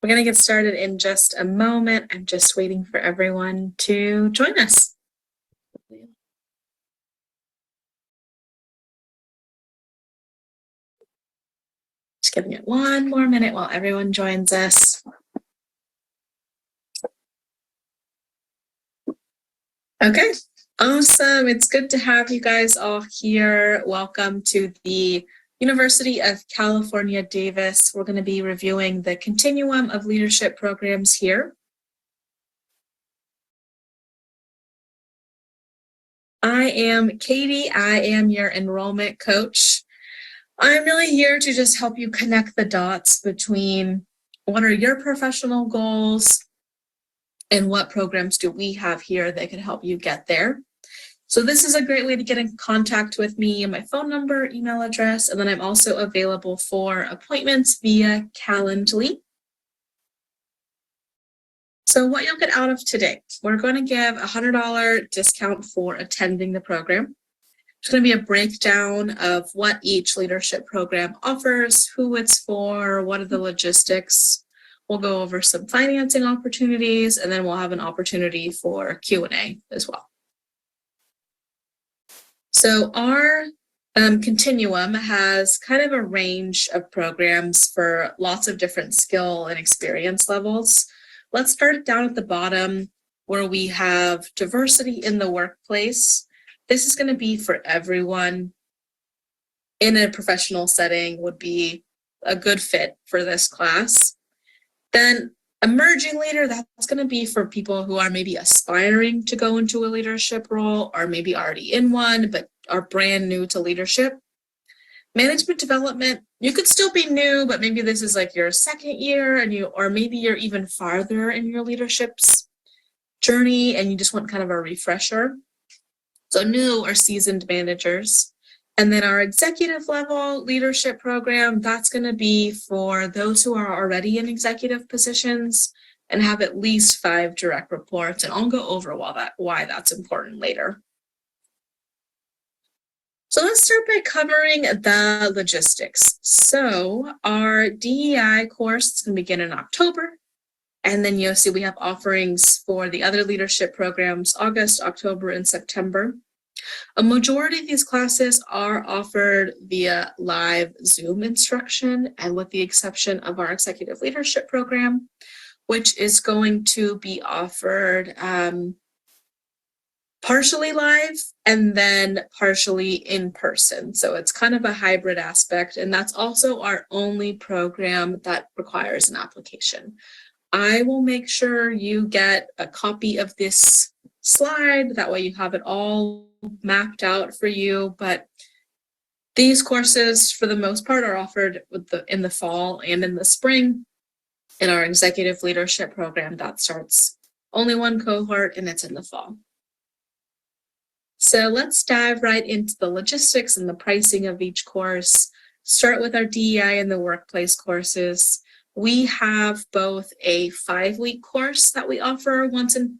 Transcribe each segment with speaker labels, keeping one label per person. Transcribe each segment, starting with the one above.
Speaker 1: We're going to get started in just a moment. I'm just waiting for everyone to join us. Just giving it one more minute while everyone joins us. Okay, awesome. It's good to have you guys all here. Welcome to the University of California, Davis. We're going to be reviewing the continuum of leadership programs here. I am Katie. I am your enrollment coach. I'm really here to just help you connect the dots between what are your professional goals and what programs do we have here that can help you get there. So this is a great way to get in contact with me, my phone number, email address, and then I'm also available for appointments via Calendly. So what you'll get out of today, we're going to give a $100 discount for attending the program. It's going to be a breakdown of what each leadership program offers, who it's for, what are the logistics. We'll go over some financing opportunities, and then we'll have an opportunity for Q&A as well. So our continuum has kind of a range of programs for lots of different skill and experience levels. Let's start down at the bottom where we have diversity in the workplace. This is going to be for everyone in a professional setting, would be a good fit for this class. Then emerging leader, that's going to be for people who are maybe aspiring to go into a leadership role or maybe already in one, but are brand new to leadership. Management development, you could still be new, but maybe this is like your second year or maybe you're even farther in your leadership's journey and you just want kind of a refresher. So new or seasoned managers. And then our executive level leadership program, that's going to be for those who are already in executive positions and have at least 5 direct reports. And I'll go over why that's important later. So let's start by covering the logistics. So our DEI course is going to begin in October. And then you'll see we have offerings for the other leadership programs, August, October, and September. A majority of these classes are offered via live Zoom instruction, and with the exception of our executive leadership program, which is going to be offered partially live and then partially in person. So it's kind of a hybrid aspect, and that's also our only program that requires an application. I will make sure you get a copy of this slide. That way you have it all mapped out for you. But these courses, for the most part, are offered in the fall and in the spring. In our executive leadership program, that starts only one cohort, and it's in the fall. So let's dive right into the logistics and the pricing of each course. Start with our DEI and the workplace courses. We have both a 5-week course that we offer once in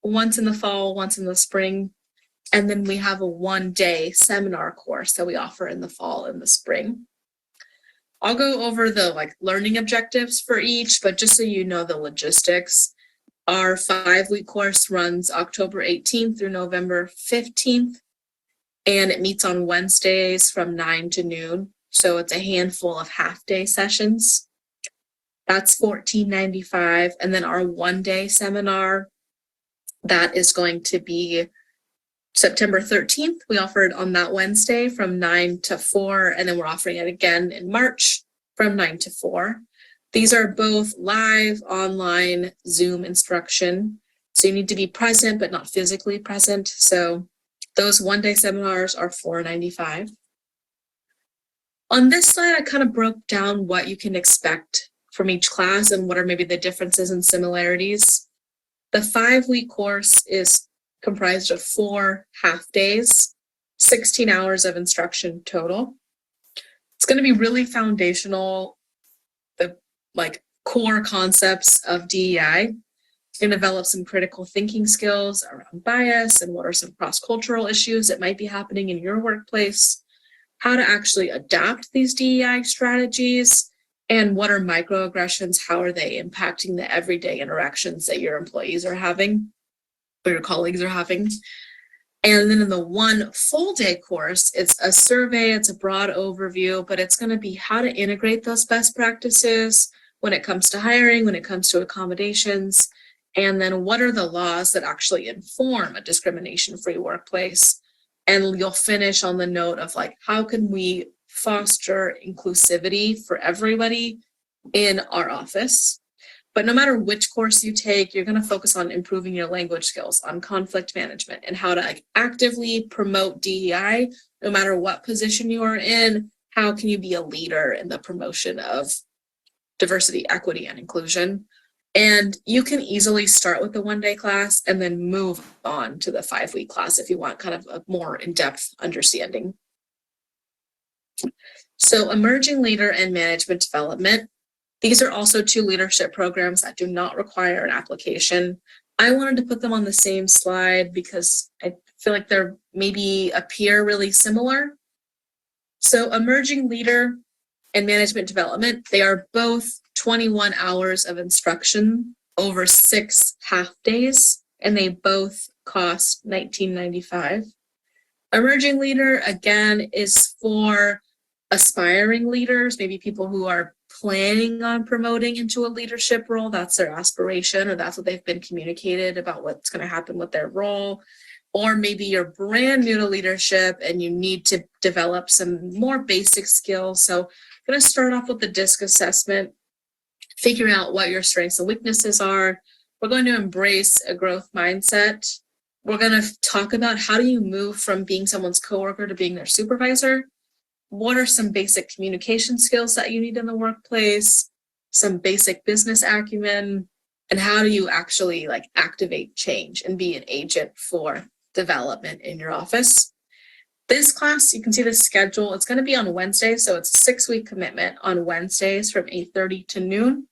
Speaker 1: the fall, once in the spring, and then we have a 1-day seminar course that we offer in the fall and the spring. I'll go over the learning objectives for each, but just so you know the logistics, our 5-week course runs October 18th through November 15th, and it meets on Wednesdays from 9 to noon. So it's a handful of half-day sessions. That's $14.95. And then our 1-day seminar, that is going to be September 13th. We offer it on that Wednesday from 9 to 4, and then we're offering it again in March from 9 to 4. These are both live online Zoom instruction. So you need to be present, but not physically present. So those 1-day seminars are $4.95. On this slide, I kind of broke down what you can expect from each class and what are maybe the differences and similarities. The 5-week course is comprised of 4 half days, 16 hours of instruction total. It's going to be really foundational, the core concepts of DEI. It's going to develop some critical thinking skills around bias and what are some cross-cultural issues that might be happening in your workplace, how to actually adapt these DEI strategies, And what are microaggressions? How are they impacting the everyday interactions that your employees are having or your colleagues are having? And then in the one full day course, it's a survey, it's a broad overview, but it's going to be how to integrate those best practices when it comes to hiring, when it comes to accommodations, and then what are the laws that actually inform a discrimination-free workplace. And you'll finish on the note of like, how can we foster inclusivity for everybody in our office? But no matter which course you take, you're going to focus on improving your language skills, on conflict management, and how to actively promote DEI, no matter what position you are in. How can you be a leader in the promotion of diversity, equity, and inclusion? And you can easily start with the one-day class and then move on to the 5-week class if you want kind of a more in-depth understanding. So emerging leader and management development. These are also 2 leadership programs that do not require an application. I wanted to put them on the same slide because I feel like they're maybe appear really similar. So emerging leader and management development, they are both 21 hours of instruction over 6 half days, and they both cost $19.95. Emerging leader, again, is for aspiring leaders, maybe people who are planning on promoting into a leadership role. That's their aspiration, or that's what they've been communicated about what's going to happen with their role. Or maybe you're brand new to leadership and you need to develop some more basic skills. So I'm going to start off with the DISC assessment, figure out what your strengths and weaknesses are. We're going to embrace a growth mindset. We're going to talk about how do you move from being someone's coworker to being their supervisor. What are some basic communication skills that you need in the workplace, some basic business acumen, and how do you actually activate change and be an agent for development in your office. This class, you can see the schedule. It's going to be on Wednesday, so it's a 6-week commitment on Wednesdays from 8:30 to noon.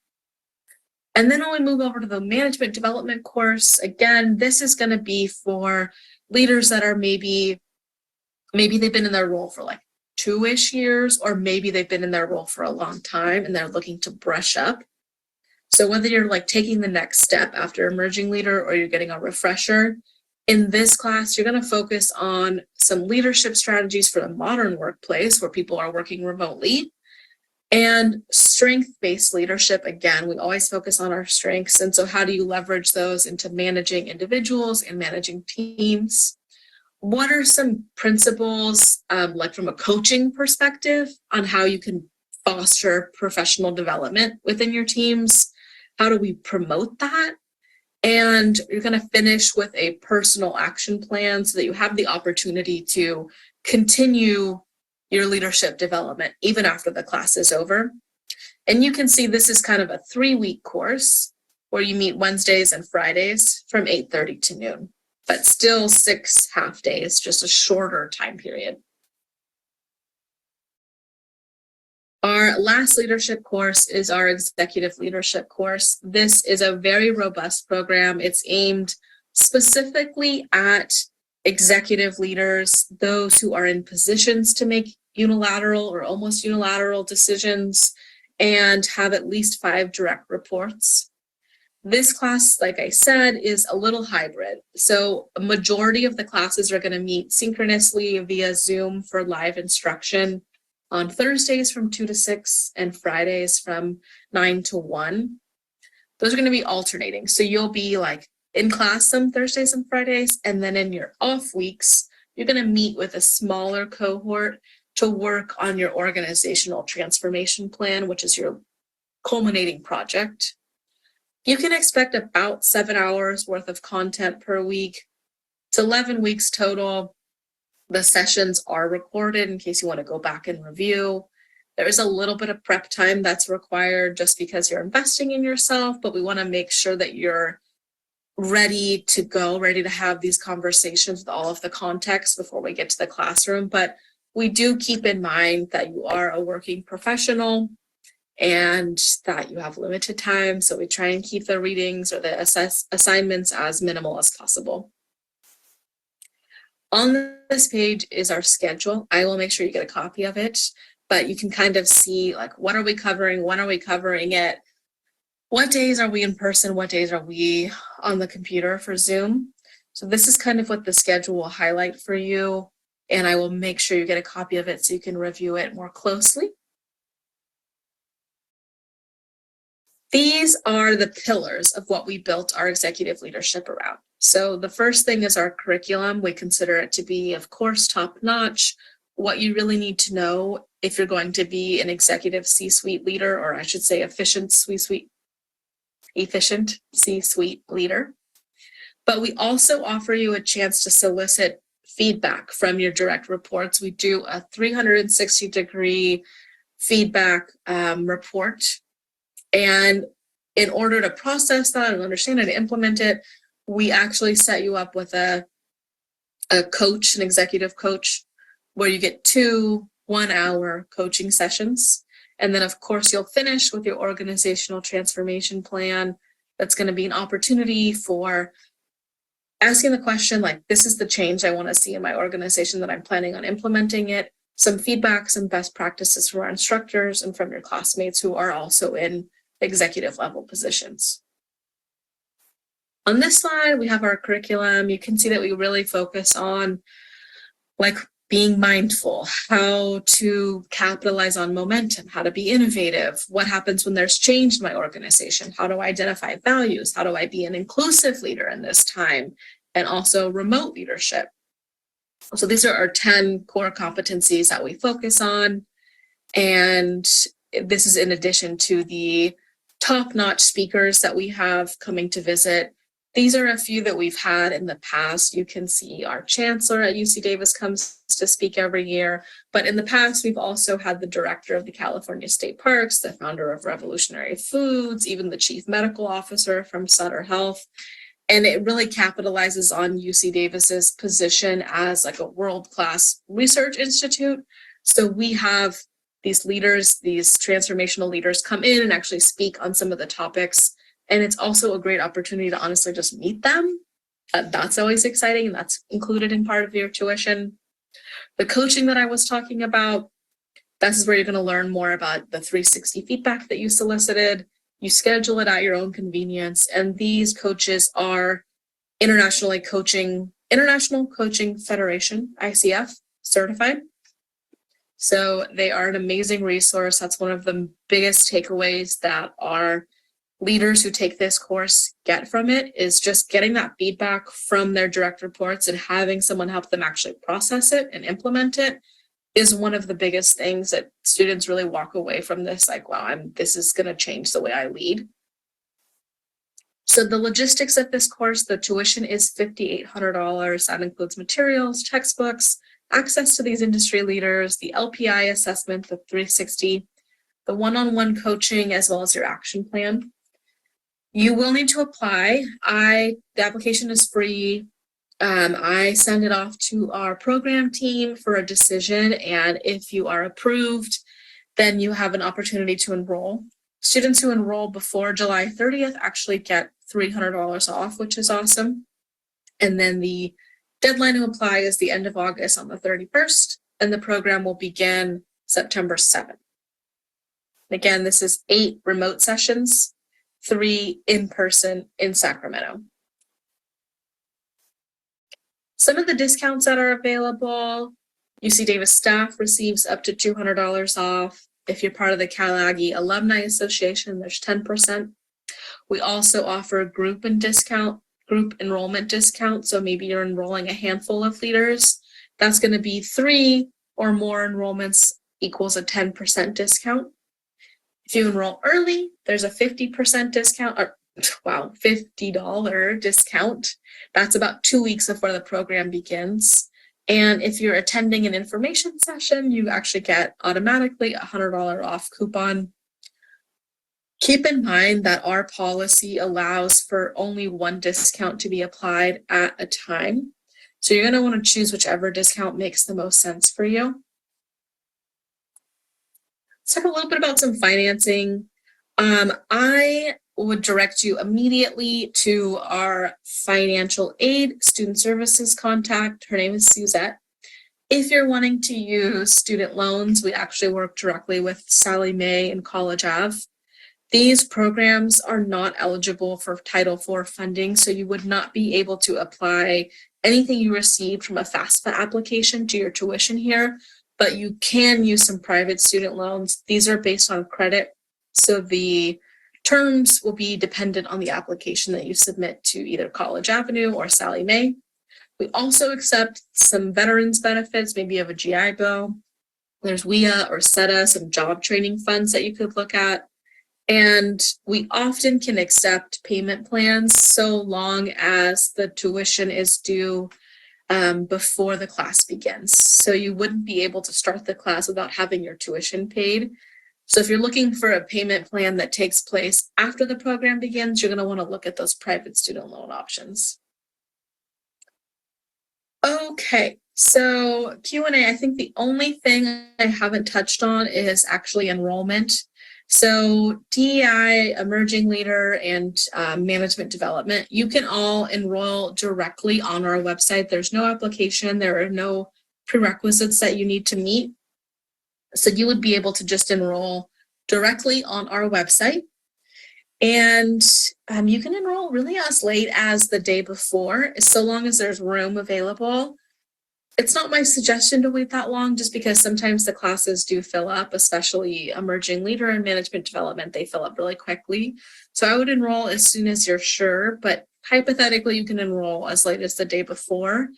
Speaker 1: And then when we move over to the management development course, again, this is going to be for leaders that are maybe they've been in their role for 2-ish years, or maybe they've been in their role for a long time and they're looking to brush up. So whether you're taking the next step after emerging leader or you're getting a refresher, in this class, you're going to focus on some leadership strategies for the modern workplace where people are working remotely, and strength-based leadership. Again, we always focus on our strengths. And so how do you leverage those into managing individuals and managing teams? What are some principles, from a coaching perspective, on how you can foster professional development within your teams? How do we promote that? And you're going to finish with a personal action plan so that you have the opportunity to continue your leadership development even after the class is over. And you can see this is kind of a 3-week course where you meet Wednesdays and Fridays from 8:30 to noon, but still 6 half days, just a shorter time period. Our last leadership course is our executive leadership course. This is a very robust program. It's aimed specifically at executive leaders, those who are in positions to make unilateral or almost unilateral decisions and have at least 5 direct reports. This class, like I said, is a little hybrid. So a majority of the classes are going to meet synchronously via Zoom for live instruction on Thursdays from 2 to 6 and Fridays from 9 to 1. Those are going to be alternating. So you'll be in class some Thursdays and Fridays, and then in your off weeks, you're going to meet with a smaller cohort to work on your organizational transformation plan, which is your culminating project. You can expect about 7 hours worth of content per week. It's 11 weeks total. The sessions are recorded in case you want to go back and review. There is a little bit of prep time that's required just because you're investing in yourself, but we want to make sure that you're ready to go, ready to have these conversations with all of the context before we get to the classroom. But we do keep in mind that you are a working professional and that you have limited time. So we try and keep the readings or the assignments as minimal as possible. On this page is our schedule. I will make sure you get a copy of it. but you can kind of see like, what are we covering? When are we covering it? What days are we in person? What days are we on the computer for Zoom? So this is kind of what the schedule will highlight for you. And I will make sure you get a copy of it so you can review it more closely. These are the pillars of what we built our executive leadership around. So the first thing is our curriculum. We consider it to be, of course, top-notch, what you really need to know if you're going to be an executive C-suite leader, or I should say efficient C-suite leader. But we also offer you a chance to solicit feedback from your direct reports. We do a 360-degree feedback report. And in order to process that and understand it and implement it, we actually set you up with a coach, an executive coach, where you get 2 1-hour coaching sessions. And then, of course, you'll finish with your organizational transformation plan. That's going to be an opportunity for asking the question, like, this is the change I want to see in my organization that I'm planning on implementing it. Some feedback, some best practices from our instructors and from your classmates who are also in executive level positions. On this slide, we have our curriculum. You can see that we really focus on like being mindful, how to capitalize on momentum, how to be innovative, what happens when there's change in my organization, how do I identify values, how do I be an inclusive leader in this time, and also remote leadership. So these are our 10 core competencies that we focus on. And this is in addition to the top-notch speakers that we have coming to visit. These are a few that we've had in the past. You can see our chancellor at UC Davis comes to speak every year. But in the past, we've also had the director of the California State Parks, the founder of Revolutionary Foods, even the chief medical officer from Sutter Health. And it really capitalizes on UC Davis's position as like a world-class research institute. So we have these leaders, these transformational leaders come in and actually speak on some of the topics. And it's also a great opportunity to honestly just meet them. That's always exciting. And that's included in part of your tuition. The coaching that I was talking about, this is where you're going to learn more about the 360 feedback that you solicited. You schedule it at your own convenience. And these coaches are International Coaching Federation, ICF, certified. So they are an amazing resource. That's one of the biggest takeaways that our leaders who take this course get from it, is just getting that feedback from their direct reports and having someone help them actually process it and implement it is one of the biggest things that students really walk away from this, like, wow, this is going to change the way I lead. So the logistics of this course, the tuition is $5,800. That includes materials, textbooks, access to these industry leaders, the LPI assessment, the 360, the one-on-one coaching, as well as your action plan. You will need to apply. The application is free. I send it off to our program team for a decision, and if you are approved, then you have an opportunity to enroll. Students who enroll before July 30th actually get $300 off, which is awesome. And then the deadline to apply is the end of August on the 31st, and the program will begin September 7th. Again, this is 8 remote sessions, 3 in person in Sacramento. Some of the discounts that are available, UC Davis staff receives up to $200 off. If you're part of the Cal Aggie Alumni Association, there's 10%. We also offer group enrollment discount. So maybe you're enrolling a handful of leaders. That's going to be 3 or more enrollments equals a 10% discount. If you enroll early, there's a 50% discount, or $50 discount. That's about 2 weeks before the program begins. And if you're attending an information session, you actually get automatically a $100 off coupon. Keep in mind that our policy allows for only 1 discount to be applied at a time. So you're going to want to choose whichever discount makes the most sense for you. Let's talk a little bit about some financing. I would direct you immediately to our financial aid student services contact. Her name is Suzette. If you're wanting to use student loans, we actually work directly with Sally Mae and College Ave. These programs are not eligible for Title IV funding, so you would not be able to apply anything you received from a FAFSA application to your tuition here, but you can use some private student loans. These are based on credit, so the terms will be dependent on the application that you submit to either College Avenue or Sally Mae. We also accept some veterans benefits, maybe you have a GI Bill. There's WIA or SETA, some job training funds that you could look at. And we often can accept payment plans so long as the tuition is due before the class begins. So you wouldn't be able to start the class without having your tuition paid. So if you're looking for a payment plan that takes place after the program begins, you're going to want to look at those private student loan options. Okay, so Q&A, I think the only thing I haven't touched on is actually enrollment. So DEI, Emerging Leader, and Management Development, you can all enroll directly on our website. There's no application, there are no prerequisites that you need to meet. So you would be able to just enroll directly on our website. And you can enroll really as late as the day before, so long as there's room available. It's not my suggestion to wait that long, just because sometimes the classes do fill up, especially Emerging Leader and Management Development, they fill up really quickly. So I would enroll as soon as you're sure, but hypothetically you can enroll as late as the day before.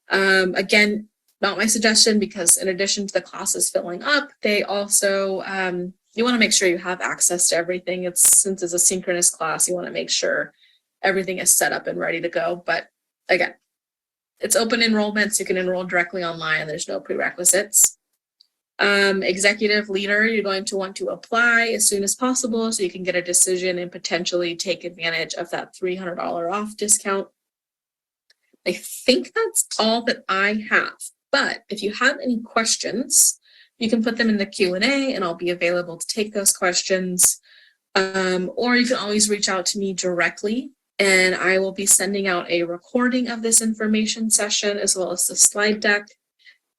Speaker 1: Again, not my suggestion, because in addition to the classes filling up, they also, you want to make sure you have access to everything. Since it's a synchronous class, you want to make sure everything is set up and ready to go. But again, it's open enrollment, so you can enroll directly online. There's no prerequisites. Executive Leader, you're going to want to apply as soon as possible so you can get a decision and potentially take advantage of that $300 off discount. I think that's all that I have. But if you have any questions, you can put them in the Q&A and I'll be available to take those questions. Or you can always reach out to me directly, and I will be sending out a recording of this information session, as well as the slide deck,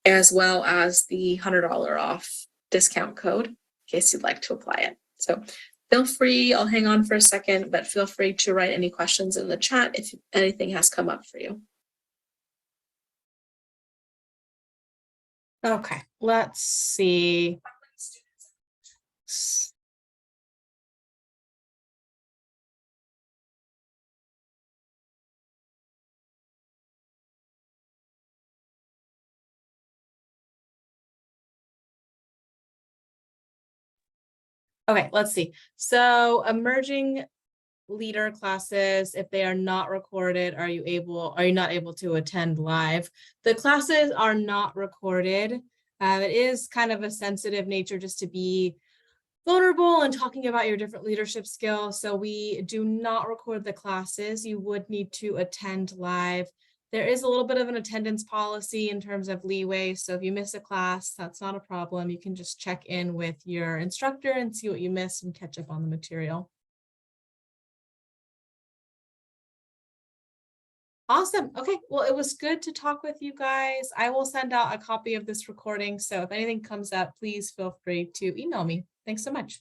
Speaker 1: as well as the $100 off discount code in case you'd like to apply it. So feel free, I'll hang on for a second, but feel free to write any questions in the chat if anything has come up for you.
Speaker 2: Okay, let's see. Okay, let's see. So Emerging Leader classes, if they are not recorded, are you not able to attend live? The classes are not recorded. It is kind of a sensitive nature just to be vulnerable and talking about your different leadership skills. So we do not record the classes. You would need to attend live. There is a little bit of an attendance policy in terms of leeway. So if you miss a class, that's not a problem. You can just check in with your instructor and see what you missed and catch up on the material. Awesome. Okay. Well, it was good to talk with you guys. I will send out a copy of this recording. So if anything comes up, please feel free to email me. Thanks so much.